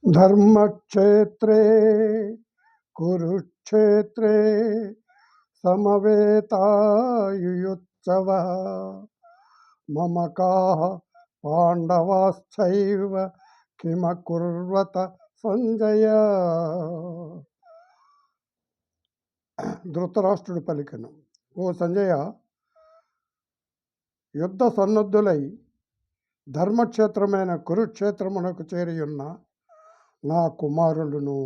धर्मक्षेत्रे कुरुक्षेत्रे समवेतायुयुत्सवः ममकाः पाण्डवाश्चैव किमकुर्वत సంజయ. ధృతరాష్ట్రుడు పలికెను, ఓ సంజయ, యుద్ధ సన్నద్ధులై ధర్మక్షేత్రమైన కురుక్షేత్రమునకు చేరియున్న నా కుమారులను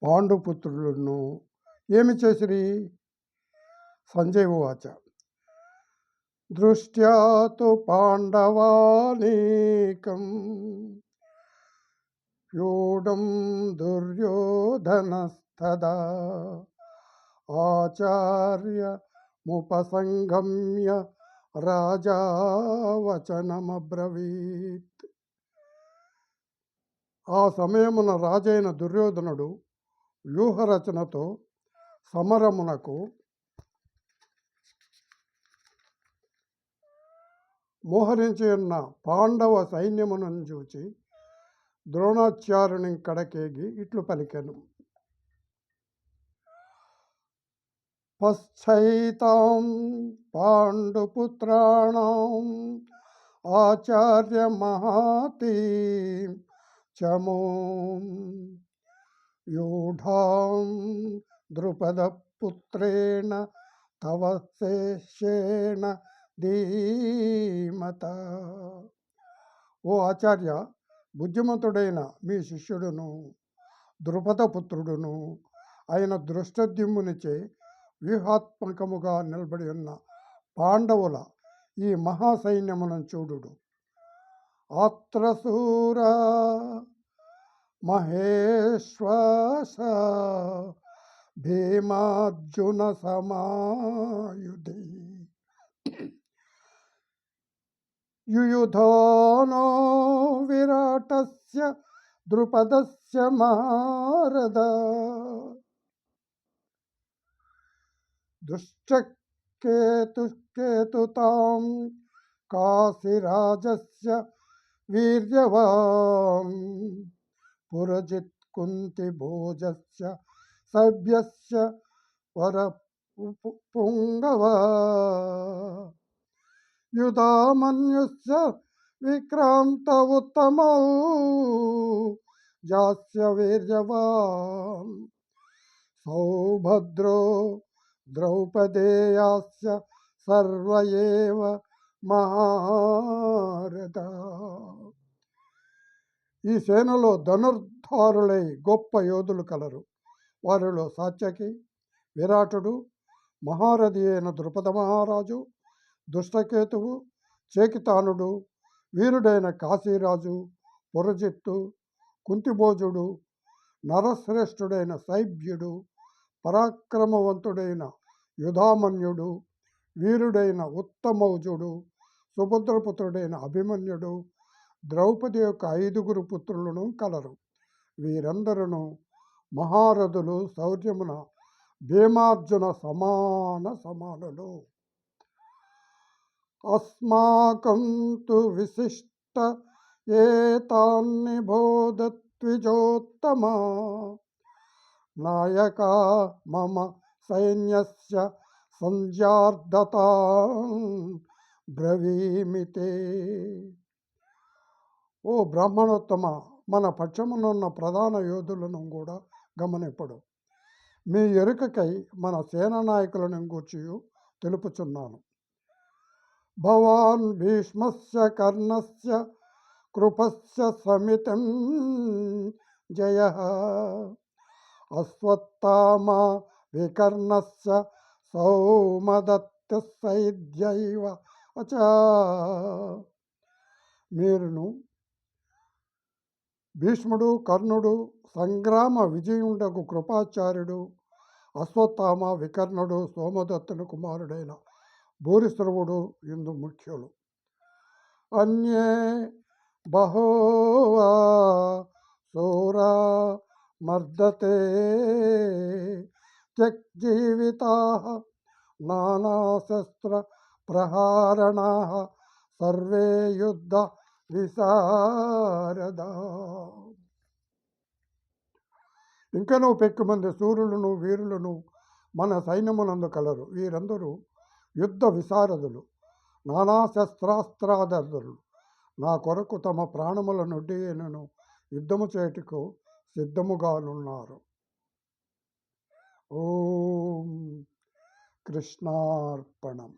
పాండుపుత్రులను ఏమి చేసిరి? సంజయ్ ఉవాచ. దృష్ట్యా తు పాండవానీకం వ్యూఢం దుర్యోధనస్తదా ఆచార్యముపసంగమ్య రాజా వచనమబ్రవీత్. ఆ సమయమున రాజైన దుర్యోధనుడు వ్యూహరచనతో సమరమునకు మోహరించి ఉన్న పాండవ సైన్యమును చూచి ద్రోణాచార్యుని కడకేగి ఇట్లు పలికెను. పశ్చైతాం పాండుపుత్రాణం ఆచార్య మహాతీం చమోం యూఢాం ద్రుపదపుత్రేణ తవ శేషేణ ధీమత. ఓ ఆచార్య, బుద్ధిమంతుడైన మీ శిష్యుడును ద్రుపదపుత్రుడును అయిన దృష్టద్యుమ్నునిచే వ్యూహాత్మకముగా నిలబడి ఉన్న పాండవుల ఈ మహాసైన్యమును చూడుడు. ఆత్రశూర మహేశ్వాస భీమార్జున సమాయుధి యుయుధానో విరాటస్య ద్రుపదస్య మహారథ దుష్టకేతుతాం కాశీరాజస్య వీర్యవాన్ పురజిత్ కుంతి భోజస్య సభ్యస్య వర పుంగవ యుధామన్యుస్య విక్రాంత ఉత్తమౌ జాస్య వీర్యవాన్ సౌభద్రో ద్రౌపదేయాస్య సర్వ ఏవ మహారథ. ఈ సేనలో ధనుర్ధారులై గొప్ప యోధులు కలరు. వారిలో సాత్యకి, విరాటుడు, మహారథి అయిన ద్రుపద మహారాజు, దుష్టకేతువు, చేకితానుడు, వీరుడైన కాశీరాజు, పురజిత్తు, కుంతిభోజుడు, నరశ్రేష్ఠుడైన సైభ్యుడు, పరాక్రమవంతుడైన యుధామన్యుడు, వీరుడైన ఉత్తమౌజుడు, సుభద్రపుత్రుడైన అభిమన్యుడు, ద్రౌపది యొక్క 5 పుత్రులను కలరు. వీరందరూ మహారథులు, శౌర్యమున భీమార్జున సమానులు. అస్మాకం తు విశిష్ట ఏతాన్ని బోధత్విజోత్తమ నాయక మమ సైన్యస్య సంజార్దతాం బ్రవీమితే. ఓ బ్రాహ్మణోత్తమ, మన పక్షమునున్న ప్రధాన యోధులను కూడా గమనింపడు. మీ ఎరుకకై మన సేనా నాయకులను గూర్చి తెలుపుచున్నాను. భవాన్ భీష్మస్య కర్ణస్య కృపస్య సమితం జయః అశ్వత్థామ వికర్ణస్య సౌమదత్తస్యైద్యైవ అచ. మీరును భీష్ముడు, కర్ణుడు, సంగ్రామ విజయుండకు కృపాచార్యుడు, అశ్వత్థామ, వికర్ణుడు, సోమదత్తుని కుమారుడైన భూరిశ్రవుడు ఇందు ముఖ్యులు. అన్యే బహోవా సూరా మర్దతే త్యక్జీవితాః నానాశస్త్ర ప్రహారణాః సర్వే యుద్ధ విశారదా. ఇంకనూ పెక్కుమంది శూరులను వీరులను మన సైన్యమునందు కలరు. వీరందరూ యుద్ధ విశారదులు, నానా శస్త్రాస్త్రాధరులు. నా కొరకు తమ ప్రాణముల నొడ్డియనను యుద్ధము చేయుటకు సిద్ధముగానున్నారు. ఓం కృష్ణార్పణం.